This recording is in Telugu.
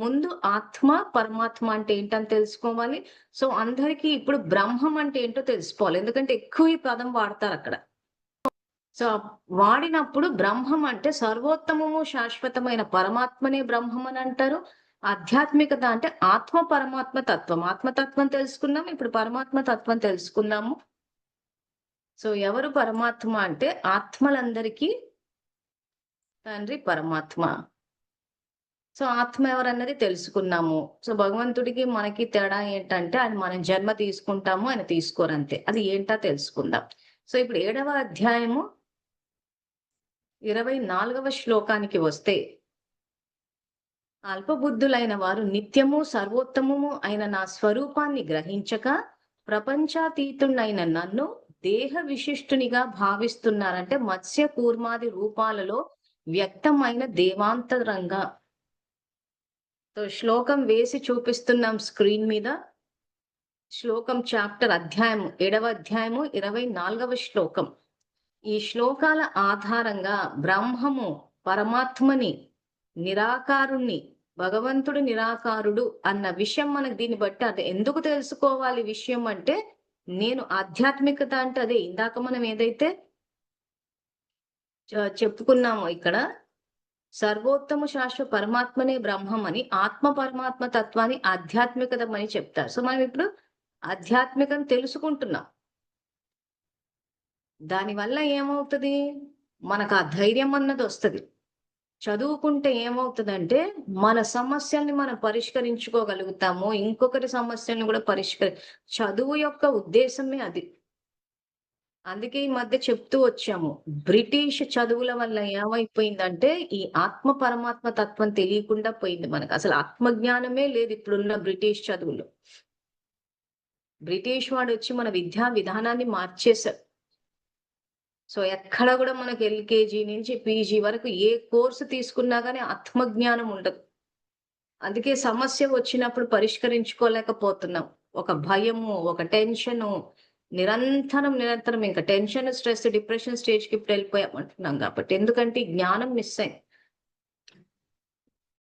ముందు ఆత్మ, పరమాత్మ అంటే ఏంటని తెలుసుకోవాలి. సో, అందరికీ ఇప్పుడు బ్రహ్మం అంటే ఏంటో తెలుసుకోవాలి. ఎందుకంటే ఎక్కువ ఈ పదం వాడతారక్కడ. సో, వాడినప్పుడు బ్రహ్మం అంటే సర్వోత్తమము, శాశ్వతమైన పరమాత్మనే బ్రహ్మం అని అంటారు. ఆధ్యాత్మికత అంటే ఆత్మ, పరమాత్మ తత్వం. ఆత్మతత్వం తెలుసుకున్నాం. ఇప్పుడు పరమాత్మ తత్వం తెలుసుకుందాము. సో, ఎవరు పరమాత్మ అంటే ఆత్మలందరికీ తండ్రి పరమాత్మ. సో, ఆత్మ ఎవరన్నది తెలుసుకున్నాము. సో, భగవంతుడికి మనకి తేడా ఏంటంటే, ఆయన మనం జన్మ తీసుకుంటాము, ఆయన తీసుకోరంతే. అది ఏంటో తెలుసుకుందాం. సో, ఇప్పుడు 7వ అధ్యాయము 24వ శ్లోకానికి వస్తే, అల్పబుద్ధులైన వారు నిత్యము సర్వోత్తమము అయిన నా స్వరూపాన్ని గ్రహించక, ప్రపంచాతీతుడైన నన్ను దేహ విశిష్టునిగా భావిస్తున్నారంటే, మత్స్య కూర్మాది రూపాలలో వ్యక్తమైన దేవాంతరంగా. సో, శ్లోకం వేసి చూపిస్తున్నాం స్క్రీన్ మీద. శ్లోకం చాప్టర్ అధ్యాయము 7వ అధ్యాయము 24వ శ్లోకం. ఈ శ్లోకాల ఆధారంగా బ్రహ్మము, పరమాత్మని, నిరాకారుణ్ణి, భగవంతుడు నిరాకారుడు అన్న విషయం మనకు దీన్ని బట్టి అది ఎందుకు తెలుసుకోవాలి విషయం అంటే, నేను ఆధ్యాత్మికత అంటే అదే ఇందాక మనం ఏదైతే చెప్పుకున్నామో ఇక్కడ సర్వోత్తమ శాశ్వత పరమాత్మనే బ్రహ్మం అని, ఆత్మ పరమాత్మ తత్వాన్ని ఆధ్యాత్మికతం అని చెప్తారు. సో, మనం ఇప్పుడు ఆధ్యాత్మికం తెలుసుకుంటున్నాం. దానివల్ల ఏమవుతది? మనకు ఆ ధైర్యం అన్నది వస్తది. చదువుకుంటే ఏమవుతదంటే, మన సమస్యల్ని మనం పరిష్కరించుకోగలుగుతాము. ఇంకొకరి సమస్యల్ని కూడా చదువు యొక్క ఉద్దేశమే అది. అందుకే ఈ మధ్య చెప్తూ వచ్చాము. బ్రిటిష్ చదువుల వల్ల ఏమైపోయిందంటే, ఈ ఆత్మ పరమాత్మ తత్వం తెలియకుండా పోయింది మనకు. అసలు ఆత్మజ్ఞానమే లేదు ఇప్పుడున్న బ్రిటిష్ చదువులో. బ్రిటిష్ వాడొచ్చి మన విద్యా విధానాన్ని మార్చేశారు. సో, ఎక్కడ గూడా మనకు ఎల్‌కేజీ నుంచి పీజీ వరకు ఏ కోర్స్ తీసుకున్నా గాని ఆత్మజ్ఞానం ఉండదు. అందుకే సమస్య వచ్చినప్పుడు పరిష్కరించుకోలేకపోతున్నాం. ఒక భయము, ఒక టెన్షను, నిరంతరం ఇంక టెన్షన్, స్ట్రెస్, డిప్రెషన్ స్టేజ్‌కి ఇప్పుడు ఎళ్ళిపోయాం అంటున్నాం కాబట్టి. ఎందుకంటే ఈ జ్ఞానం మిస్ అయింది.